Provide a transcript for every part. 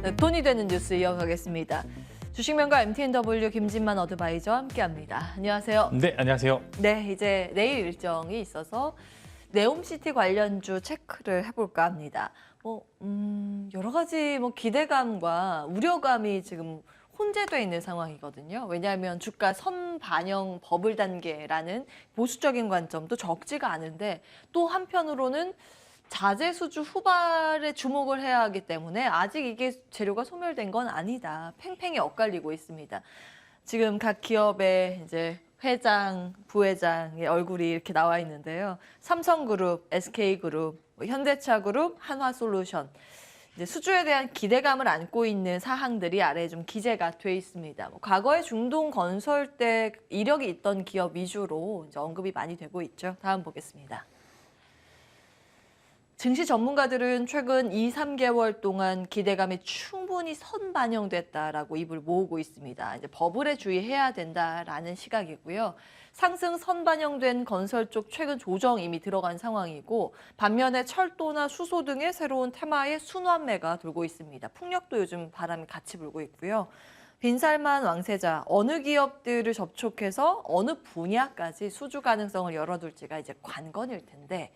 네, 돈이 되는 뉴스 이어가겠습니다. 주식명가 MTNW 김진만 어드바이저와 함께합니다. 안녕하세요. 네, 안녕하세요. 네, 이제 내일 일정이 있어서 네옴시티 관련주 체크를 해볼까 합니다. 여러 가지 기대감과 우려감이 지금 혼재돼 있는 상황이거든요. 왜냐하면 주가 선반영 버블 단계라는 보수적인 관점도 적지가 않은데 또 한편으로는 자재 수주 후발에 주목을 해야 하기 때문에 아직 이게 재료가 소멸된 건 아니다. 팽팽히 엇갈리고 있습니다. 지금 각 기업의 이제 회장, 부회장의 얼굴이 이렇게 나와 있는데요. 삼성그룹, SK그룹, 현대차그룹, 한화솔루션. 이제 수주에 대한 기대감을 안고 있는 사항들이 아래에 좀 기재가 돼 있습니다. 과거에 중동 건설 때 이력이 있던 기업 위주로 이제 언급이 많이 되고 있죠. 다음 보겠습니다. 증시 전문가들은 최근 2, 3개월 동안 기대감이 충분히 선반영됐다라고 입을 모으고 있습니다. 이제 버블에 주의해야 된다라는 시각이고요. 상승 선반영된 건설 쪽 최근 조정 이미 들어간 상황이고 반면에 철도나 수소 등의 새로운 테마의 순환매가 돌고 있습니다. 풍력도 요즘 바람이 같이 불고 있고요. 빈살만 왕세자, 어느 기업들을 접촉해서 어느 분야까지 수주 가능성을 열어둘지가 이제 관건일 텐데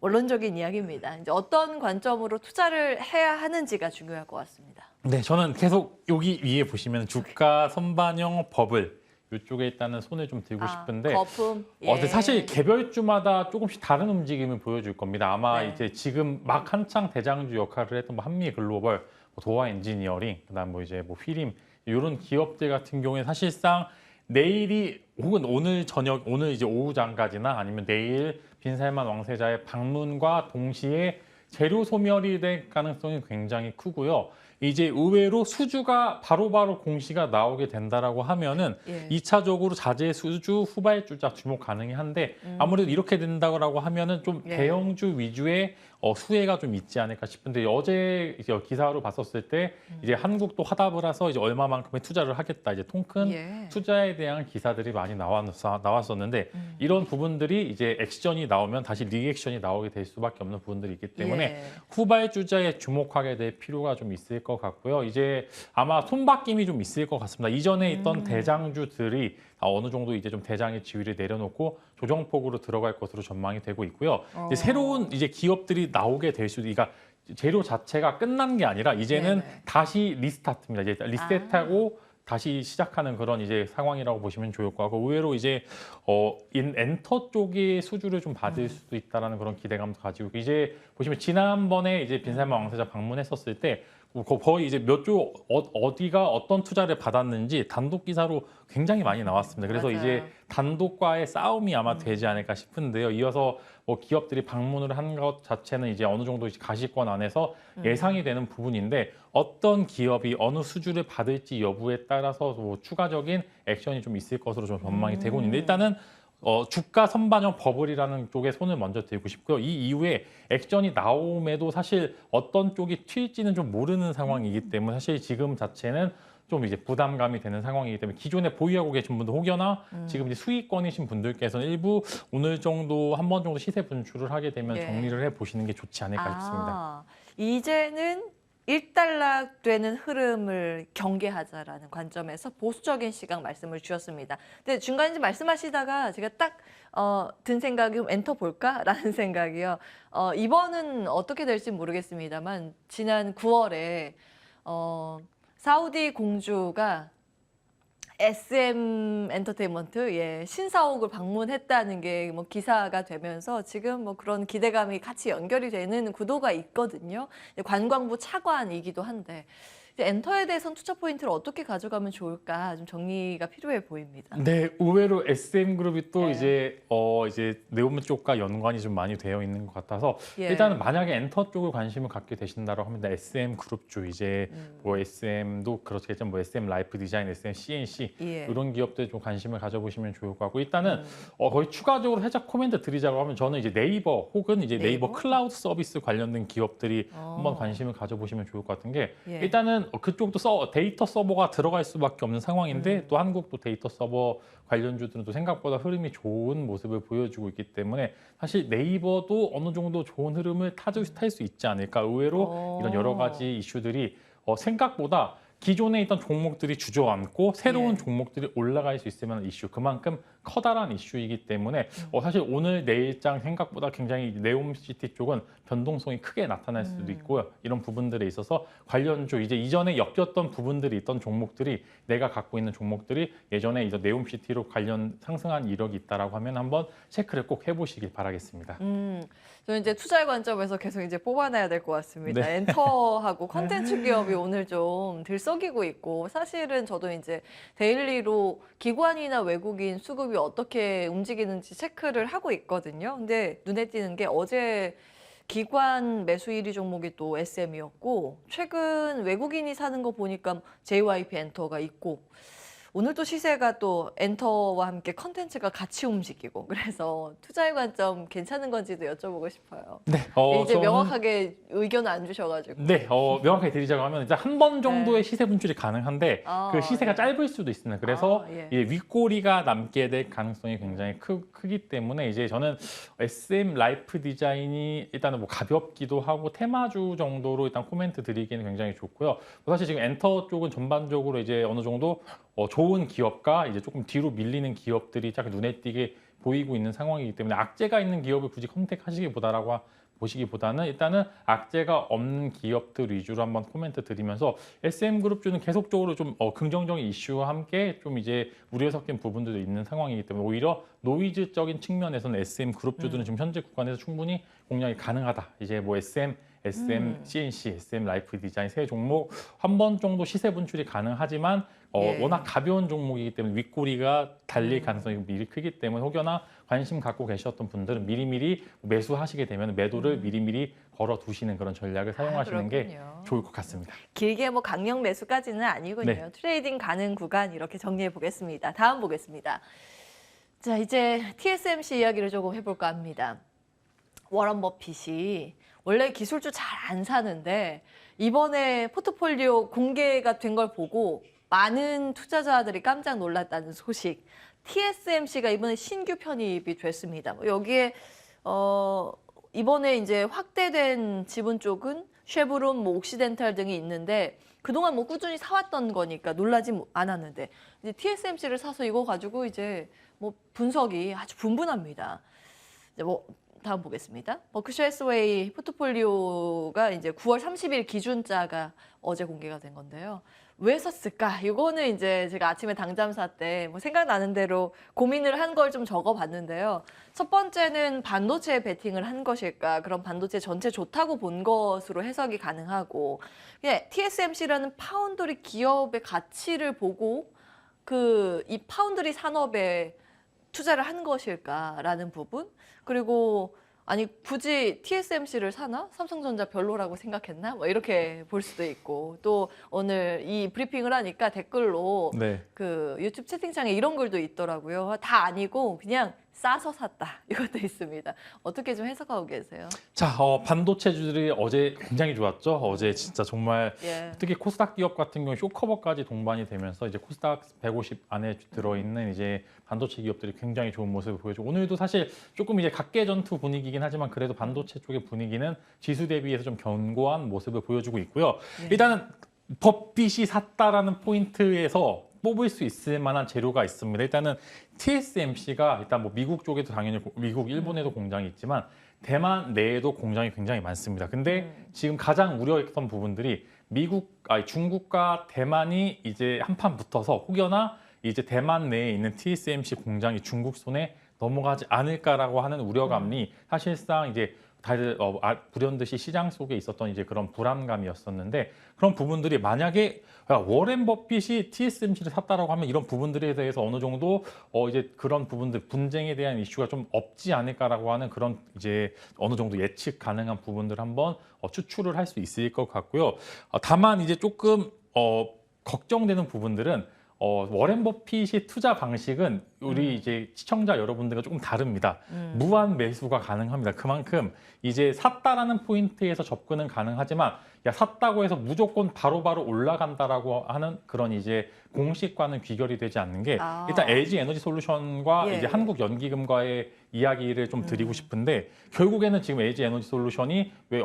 원론적인 이야기입니다. 이제 어떤 관점으로 투자를 해야 하는지가 중요할 것 같습니다. 네, 저는 계속 여기 위에 보시면 주가 선반영 버블 이쪽에 있다는 손을 좀 들고 싶은데 거품. 근데 사실 개별주마다 조금씩 다른 움직임을 보여줄 겁니다. 아마 네. 이제 지금 막 한창 대장주 역할을 했던 한미글로벌, 도화 엔지니어링, 그다음 이제 휘림 이런 기업들 같은 경우에 사실상 내일이 혹은 오늘 저녁, 오늘 이제 오후장까지나 아니면 내일 빈살만 왕세자의 방문과 동시에 재료 소멸이 될 가능성이 굉장히 크고요. 이제 의외로 수주가 바로바로 공시가 나오게 된다라고 하면은 예. 2차적으로 자재 수주 후발주자 주목 가능한데 아무래도 이렇게 된다고 하면은 좀 예. 대형주 위주의 수혜가 좀 있지 않을까 싶은데 어제 이제 기사로 봤었을 때 이제 한국도 화답을 해서 이제 얼마만큼의 투자를 하겠다 이제 통큰 예. 투자에 대한 기사들이 많이 나왔었는데 이런 부분들이 이제 액션이 나오면 다시 리액션이 나오게 될 수밖에 없는 부분들이 있기 때문에 예. 후발주자에 주목하게 될 필요가 좀 있을 것 같고요. 이제 아마 손바뀜이 좀 있을 것 같습니다. 이전에 있던 대장주들이 어느 정도 이제 좀 대장의 지위를 내려놓고 조정폭으로 들어갈 것으로 전망이 되고 있고요. 이제 새로운 이제 기업들이 나오게 될 수도, 그러니까 재료 자체가 끝난 게 아니라 이제는 네네. 다시 리스타트입니다. 이제 리셋하고 다시 시작하는 그런 이제 상황이라고 보시면 좋을 것 같고 의외로 이제 엔터 쪽의 수주를 좀 받을 수도 있다라는 그런 기대감도 가지고 있고 이제 보시면 지난번에 이제 빈살만 왕세자 방문했었을 때 거의 이제 몇 조 어디가 어떤 투자를 받았는지 단독 기사로 굉장히 많이 나왔습니다. 그래서 맞아요. 이제 단독과의 싸움이 아마 되지 않을까 싶은데요. 이어서 기업들이 방문을 한 것 자체는 이제 어느 정도 이제 가시권 안에서 예상이 되는 부분인데 어떤 기업이 어느 수주를 받을지 여부에 따라서 추가적인 액션이 좀 있을 것으로 좀 전망이 되고 있는데 일단은 주가 선반영 버블이라는 쪽에 손을 먼저 들고 싶고요. 이 이후에 액션이 나옴에도 사실 어떤 쪽이 튈지는 좀 모르는 상황이기 때문에 사실 지금 자체는 좀 이제 부담감이 되는 상황이기 때문에 기존에 보유하고 계신 분들 혹여나 지금 이제 수익권이신 분들께서는 일부 오늘 정도 한 번 정도 시세 분출을 하게 되면 네. 정리를 해 보시는 게 좋지 않을까 싶습니다. 이제는 일단락되는 흐름을 경계하자라는 관점에서 보수적인 시각 말씀을 주셨습니다. 근데 중간에 말씀하시다가 제가 딱 든 생각이 엔터 볼까라는 생각이요. 이번은 어떻게 될지 모르겠습니다만 지난 9월에 사우디 공주가 SM 엔터테인먼트 신사옥을 방문했다는 게 기사가 되면서 지금 그런 기대감이 같이 연결이 되는 구도가 있거든요. 관광부 차관이기도 한데 이제 엔터에 대해서는 투자 포인트를 어떻게 가져가면 좋을까 좀 정리가 필요해 보입니다. 네, 의외로 SM그룹이 또 예. 이제 네옴 쪽과 연관이 좀 많이 되어 있는 것 같아서 예. 일단은 만약에 엔터 쪽을 관심을 갖게 되신다고 하면 SM그룹주 이제 SM도 그렇겠지만 SM 라이프 디자인, SM CNC 예. 이런 기업들 좀 관심을 가져보시면 좋을 것 같고 일단은 거의 추가적으로 살짝 코멘트 드리자고 하면 저는 이제 네이버 혹은 이제 네이버 클라우드 서비스 관련된 기업들이 한번 관심을 가져보시면 좋을 것 같은 게 예. 일단은 그쪽도 데이터 서버가 들어갈 수밖에 없는 상황인데 또 한국도 데이터 서버 관련주들은 또 생각보다 흐름이 좋은 모습을 보여주고 있기 때문에 사실 네이버도 어느 정도 좋은 흐름을 탈 수 있지 않을까. 의외로 이런 여러 가지 이슈들이 생각보다 기존에 있던 종목들이 주저앉고 새로운 예. 종목들이 올라갈 수 있을 만한 이슈, 그만큼 커다란 이슈이기 때문에 사실 오늘 내일장 생각보다 굉장히 네옴시티 쪽은 변동성이 크게 나타날 수도 있고요. 이런 부분들에 있어서 관련주 이제 이전에 엮였던 부분들이 있던 종목들이 내가 갖고 있는 종목들이 예전에 이제 네옴시티로 관련 상승한 이력이 있다라고 하면 한번 체크를 꼭 해보시길 바라겠습니다. 저는 이제 투자의 관점에서 계속 이제 뽑아내야 될 것 같습니다. 네. 엔터하고 컨텐츠 기업이 오늘 좀 들썩이고 있고, 사실은 저도 이제 데일리로 기관이나 외국인 수급이 어떻게 움직이는지 체크를 하고 있거든요. 근데 눈에 띄는 게 어제 기관 매수 1위 종목이 또 SM이었고, 최근 외국인이 사는 거 보니까 JYP 엔터가 있고, 오늘 또 시세가 또 엔터와 함께 컨텐츠가 같이 움직이고, 그래서 투자의 관점 괜찮은 건지도 여쭤보고 싶어요. 네, 이제 저는- 명확하게 의견을 안 주셔가지고. 네, 명확하게 드리자고 하면 이제 한 번 정도의 시세 분출이 가능한데 그 시세가 예. 짧을 수도 있습니다. 그래서 예. 이 윗꼬리가 남게 될 가능성이 굉장히 크기 때문에 이제 저는 SM 라이프 디자인이 일단은 뭐 가볍기도 하고 테마주 정도로 일단 코멘트 드리기는 굉장히 좋고요. 사실 지금 엔터 쪽은 전반적으로 이제 어느 정도 좋은 기업과 이제 조금 뒤로 밀리는 기업들이 딱 눈에 띄게 보이고 있는 상황이기 때문에 악재가 있는 기업을 굳이 컨택하시기보다라고 보시기보다는 일단은 악재가 없는 기업들 위주로 한번 코멘트 드리면서 SM그룹주는 계속적으로 좀 긍정적인 이슈와 함께 좀 이제 우려 섞인 부분들도 있는 상황이기 때문에 오히려 노이즈적인 측면에서는 SM그룹주들은 지금 현재 구간에서 충분히 공략이 가능하다. 이제 뭐 SM, CNC, SM 라이프 디자인 세 종목 한 번 정도 시세 분출이 가능하지만 예. 워낙 가벼운 종목이기 때문에 윗꼬리가 달릴 가능성이 미리 크기 때문에 혹여나 관심 갖고 계셨던 분들은 미리미리 매수하시게 되면 매도를 미리미리 걸어두시는 그런 전략을 사용하시는 게 그렇군요. 좋을 것 같습니다. 길게 뭐 강력 매수까지는 아니군요. 네. 트레이딩 가능 구간 이렇게 정리해 보겠습니다. 다음 보겠습니다. 자, 이제 TSMC 이야기를 조금 해볼까 합니다. 워런 버핏이 원래 기술주 잘 안 사는데 이번에 포트폴리오 공개가 된 걸 보고 많은 투자자들이 깜짝 놀랐다는 소식. TSMC가 이번에 신규 편입이 됐습니다. 여기에 이번에 이제 확대된 지분 쪽은 쉐브론, 뭐 옥시덴탈 등이 있는데 그동안 뭐 꾸준히 사왔던 거니까 놀라지 않았는데 이제 TSMC를 사서 이거 가지고 이제 뭐 분석이 아주 분분합니다. 이제 뭐 다음 보겠습니다. 버크셔 해스웨이 포트폴리오가 이제 9월 30일 기준자가 어제 공개가 된 건데요. 왜 샀을까? 이거는 이제 제가 아침에 당잠사 때 뭐 생각나는 대로 고민을 한 걸 좀 적어봤는데요. 첫 번째는 반도체에 베팅을 한 것일까? 그럼 반도체 전체 좋다고 본 것으로 해석이 가능하고, 그냥 TSMC라는 파운드리 기업의 가치를 보고 이 파운드리 산업에 투자를 한 것일까라는 부분. 그리고 아니 굳이 TSMC를 사나? 삼성전자 별로라고 생각했나? 뭐 이렇게 볼 수도 있고, 또 오늘 이 브리핑을 하니까 댓글로 네. 그 유튜브 채팅창에 이런 글도 있더라고요. 다 아니고 그냥 싸서 샀다. 이것도 있습니다. 어떻게 좀 해석하고 계세요? 자, 반도체주들이 어제 굉장히 좋았죠. 어제 진짜 정말 예. 특히 코스닥 기업 같은 경우 쇼커버까지 동반이 되면서 이제 코스닥 150 안에 들어있는 이제 반도체 기업들이 굉장히 좋은 모습을 보여주고 오늘도 사실 조금 이제 각계 전투 분위기긴 하지만 그래도 반도체 쪽의 분위기는 지수 대비해서 좀 견고한 모습을 보여주고 있고요. 네. 일단은 버핏이 샀다라는 포인트에서 뽑을 수 있을 만한 재료가 있습니다. 일단은 TSMC가 일단 뭐 미국 쪽에도 당연히 미국, 일본에도 공장이 있지만 대만 내에도 공장이 굉장히 많습니다. 근데 지금 가장 우려했던 부분들이 중국과 대만이 이제 한판 붙어서 혹여나 이제 대만 내에 있는 TSMC 공장이 중국 손에 넘어가지 않을까라고 하는 우려감이 사실상 이제 다들 불현듯이 시장 속에 있었던 이제 그런 불안감이었었는데 그런 부분들이 만약에 워렌 버핏이 TSMC를 샀다라고 하면 이런 부분들에 대해서 어느 정도 이제 그런 부분들 분쟁에 대한 이슈가 좀 없지 않을까라고 하는 그런 이제 어느 정도 예측 가능한 부분들 한번 추출을 할 수 있을 것 같고요. 다만 이제 조금 걱정되는 부분들은 워렌 버핏이 투자 방식은 우리 이제 시청자 여러분들과 조금 다릅니다. 무한 매수가 가능합니다. 그만큼 이제 샀다라는 포인트에서 접근은 가능하지만 야 샀다고 해서 무조건 바로바로 올라간다라고 하는 그런 이제 공식과는 귀결이 되지 않는 게 아. 일단 LG 에너지 솔루션과 예, 이제 예. 한국연기금과의 이야기를 좀 드리고 싶은데 결국에는 지금 LG 에너지 솔루션이 왜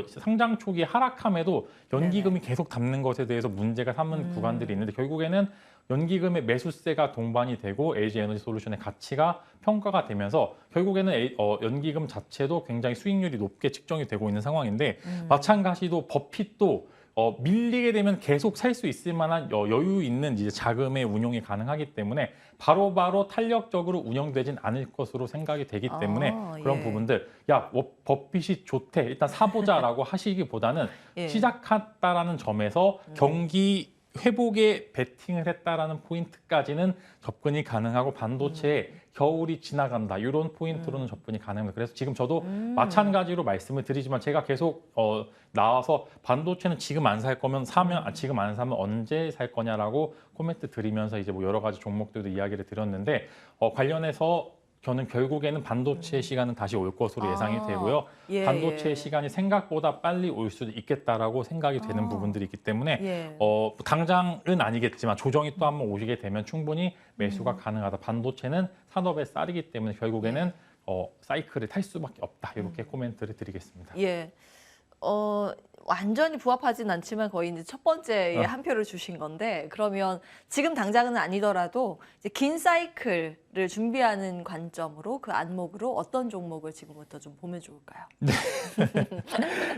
상장 초기 하락함에도 연기금이 계속 담는 것에 대해서 문제가 삼은 구간들이 있는데 결국에는 연기금의 매수세가 동반이 되고 LG 에너지 솔루션의 가치가 평가가 되면서 결국에는 연기금 자체도 굉장히 수익률이 높게 측정이 되고 있는 상황인데 마찬가지로 버핏도 밀리게 되면 계속 살 수 있을 만한 여유 있는 이제 자금의 운용이 가능하기 때문에 바로바로 탄력적으로 운영되진 않을 것으로 생각이 되기 때문에 그런 예. 부분들 야 버핏이 좋대 일단 사보자라고 하시기보다는 예. 시작했다라는 점에서 경기 회복에 베팅을 했다라는 포인트까지는 접근이 가능하고 반도체에 겨울이 지나간다 이런 포인트로는 접근이 가능합니다. 그래서 지금 저도 마찬가지로 말씀을 드리지만 제가 계속 나와서 반도체는 지금 안 살 거면 사면 지금 안 사면 언제 살 거냐라고 코멘트 드리면서 이제 뭐 여러 가지 종목들도 이야기를 드렸는데 관련해서 저는 결국에는 반도체 시간은 다시 올 것으로 예상이 되고요. 예, 반도체 예. 시간이 생각보다 빨리 올 수도 있겠다라고 생각이 되는 부분들이 있기 때문에 예. 당장은 아니겠지만 조정이 또 한번 오시게 되면 충분히 매수가 가능하다. 반도체는 산업의 쌀이기 때문에 결국에는 사이클을 탈 수밖에 없다. 이렇게 코멘트를 드리겠습니다. 예. 완전히 부합하진 않지만 거의 이제 첫 번째에 한 표를 주신 건데 그러면 지금 당장은 아니더라도 이제 긴 사이클을 준비하는 관점으로 그 안목으로 어떤 종목을 지금부터 좀 보면 좋을까요?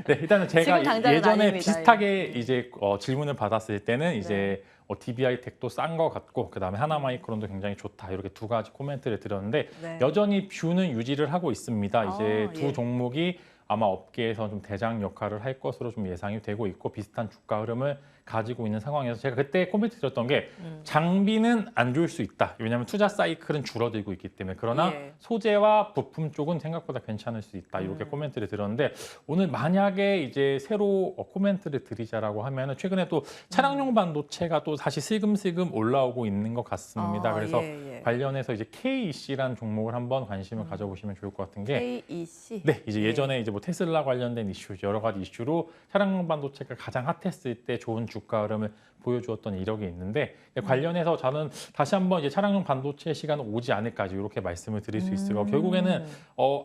네, 일단은 제가 지금 당장은 예전에 아닙니다. 비슷하게 이제 질문을 받았을 때는 이제 DBI 텍도 싼 것 같고 그다음에 하나마이크론도 굉장히 좋다 이렇게 두 가지 코멘트를 드렸는데 네. 여전히 뷰는 유지를 하고 있습니다. 이제 두 예. 종목이 아마 업계에서 좀 대장 역할을 할 것으로 좀 예상이 되고 있고 비슷한 주가 흐름을 가지고 있는 상황에서 제가 그때 코멘트 드렸던 게 장비는 안 좋을 수 있다. 왜냐하면 투자 사이클은 줄어들고 있기 때문에 그러나 예. 소재와 부품 쪽은 생각보다 괜찮을 수 있다. 이렇게 코멘트를 드렸는데 오늘 만약에 이제 새로 코멘트를 드리자라고 하면은 최근에 또 차량용 반도체가 또 다시 슬금슬금 올라오고 있는 것 같습니다. 그래서 예, 예. 관련해서 이제 KEC라는 종목을 한번 관심을 가져보시면 좋을 것 같은 게 KEC. 네, 이제 예. 예전에 이제 뭐 테슬라 관련된 이슈, 여러 가지 이슈로 차량용 반도체가 가장 핫했을 때 좋은 주가 흐름을 보여주었던 이력이 있는데 관련해서 저는 다시 한번 이제 차량용 반도체 시간은 오지 않을까 이렇게 말씀을 드릴 수 있을 거고 결국에는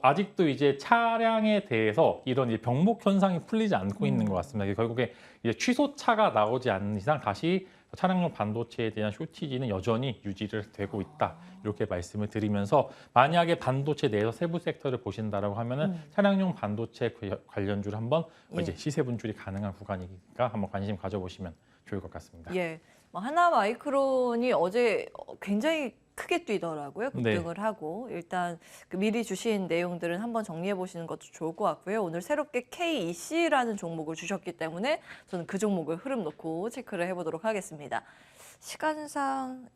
아직도 이제 차량에 대해서 이런 이제 병목 현상이 풀리지 않고 있는 것 같습니다. 결국에 이제 취소차가 나오지 않는 이상 다시 차량용 반도체에 대한 쇼티지는 여전히 유지를 되고 있다. 이렇게 말씀을 드리면서 만약에 반도체 내에서 세부 섹터를 보신다라고 하면은 차량용 반도체 관련주를 한번 이제 시세 분출이 가능한 구간이니까 한번 관심 가져보시면 좋을 것 같습니다. 예. 하나 마이크론이 어제 굉장히 크게 뛰더라고요. 네. 급등을 하고 일단 그 미리 주신 내용들은 한번 정리해 보시는 것도 좋을 것 같고요. 오늘 새롭게 KEC라는 종목을 주셨기 때문에 저는 그 종목을 흐름 놓고 체크를 해보도록 하겠습니다. 시간상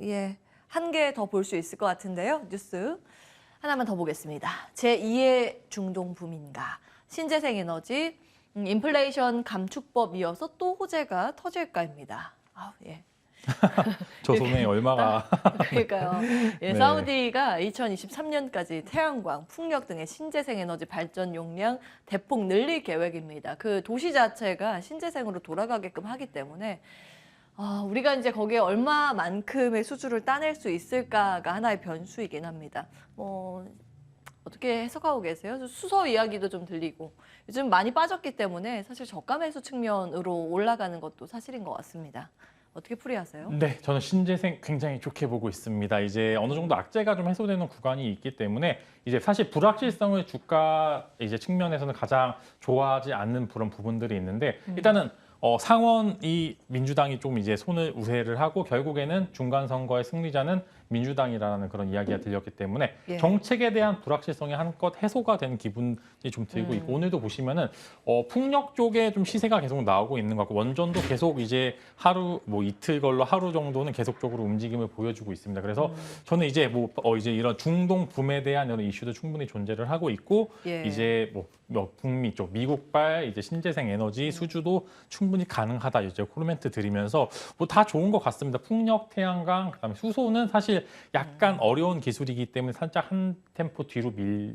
한 개 더 볼 수 있을 것 같은데요. 뉴스 하나만 더 보겠습니다. 제2의 중동부민가 신재생에너지 인플레이션 감축법 이어서 또 호재가 터질까입니다. 예. 저 손에 얼마가 그러니까요. 예, 네. 사우디가 2023년까지 태양광, 풍력 등의 신재생 에너지 발전 용량 대폭 늘릴 계획입니다. 그 도시 자체가 신재생으로 돌아가게끔 하기 때문에 우리가 이제 거기에 얼마만큼의 수주를 따낼 수 있을까가 하나의 변수이긴 합니다. 어떻게 해석하고 계세요? 수소 이야기도 좀 들리고 요즘 많이 빠졌기 때문에 사실 저가 매수 측면으로 올라가는 것도 사실인 것 같습니다. 어떻게 풀이하세요? 네, 저는 신재생 굉장히 좋게 보고 있습니다. 이제 어느 정도 악재가 좀 해소되는 구간이 있기 때문에 이제 사실 불확실성을 주가 이제 측면에서는 가장 좋아하지 않는 그런 부분들이 있는데 일단은 상원이 민주당이 좀 이제 손을 우세를 하고 결국에는 중간 선거의 승리자는 민주당이라는 그런 이야기가 들렸기 때문에 예. 정책에 대한 불확실성이 한껏 해소가 된 기분이 좀 들고 있고 오늘도 보시면은 풍력 쪽에 좀 시세가 계속 나오고 있는 것 같고 원전도 계속 이제 하루 뭐 이틀 걸로 하루 정도는 계속적으로 움직임을 보여주고 있습니다. 그래서 저는 이제 이제 이런 중동 붐에 대한 이런 이슈도 충분히 존재를 하고 있고 예. 이제 북미 쪽 미국발 이제 신재생 에너지 수주도 충분히 가능하다 이제 코멘트 드리면서 다 좋은 것 같습니다. 풍력, 태양광, 그다음에 수소는 사실 사실 약간 어려운 기술이기 때문에 살짝 한 템포 뒤로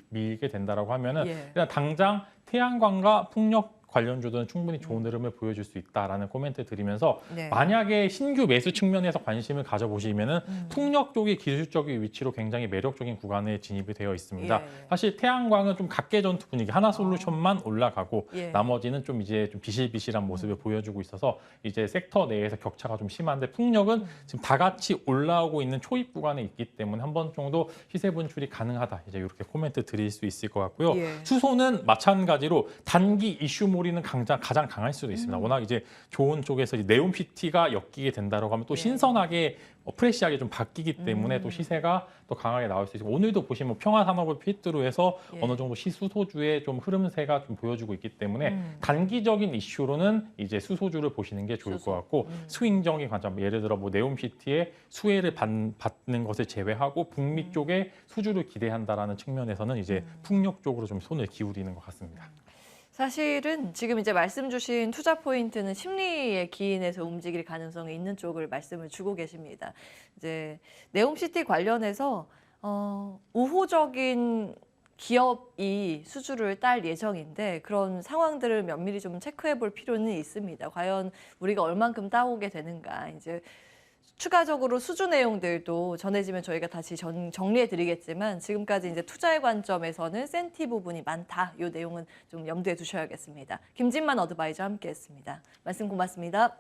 밀게 된다라고 하면은 예. 일단 당장 태양광과 풍력 관련주들은 충분히 좋은 흐름을 보여줄 수 있다라는 코멘트 드리면서 네. 만약에 신규 매수 측면에서 관심을 가져보시면은 풍력 쪽이 기술적인 위치로 굉장히 매력적인 구간에 진입이 되어 있습니다. 예. 사실 태양광은 좀 각계 전투 분위기 하나솔루션만 올라가고 예. 나머지는 좀 이제 좀 비실비실한 모습을 보여주고 있어서 이제 섹터 내에서 격차가 좀 심한데 풍력은 지금 다 같이 올라오고 있는 초입 구간에 있기 때문에 한 번 정도 시세 분출이 가능하다. 이제 이렇게 코멘트 드릴 수 있을 것 같고요. 예. 수소는 마찬가지로 단기 이슈몰이는 가장 강할 수도 있습니다. 워낙 이제 좋은 쪽에서 이제 네옴시티가 엮이게 된다라고 하면 또 예. 신선하게 프레시하게 좀 바뀌기 때문에 또 시세가 또 강하게 나올 수 있고 오늘도 보시면 평화산업을 필두로 해서 예. 어느 정도 시수소주의 좀 흐름세가 좀 보여주고 있기 때문에 단기적인 이슈로는 이제 수소주를 보시는 게 좋을 수소. 것 같고 스윙적인 관점 예를 들어 뭐 네옴시티의 수혜를 받는 것을 제외하고 북미 쪽에 수주를 기대한다라는 측면에서는 이제 풍력 쪽으로 좀 손을 기울이는 것 같습니다. 사실은 지금 이제 말씀 주신 투자 포인트는 심리의 기인에서 움직일 가능성이 있는 쪽을 말씀을 주고 계십니다. 이제 네옴시티 관련해서 우호적인 기업이 수주를 딸 예정인데 그런 상황들을 면밀히 좀 체크해 볼 필요는 있습니다. 과연 우리가 얼만큼 따오게 되는가. 이제 추가적으로 수주 내용들도 전해지면 저희가 다시 정리해 드리겠지만 지금까지 이제 투자의 관점에서는 센티 부분이 많다. 이 내용은 좀 염두에 두셔야겠습니다. 김진만 어드바이저 함께했습니다. 말씀 고맙습니다.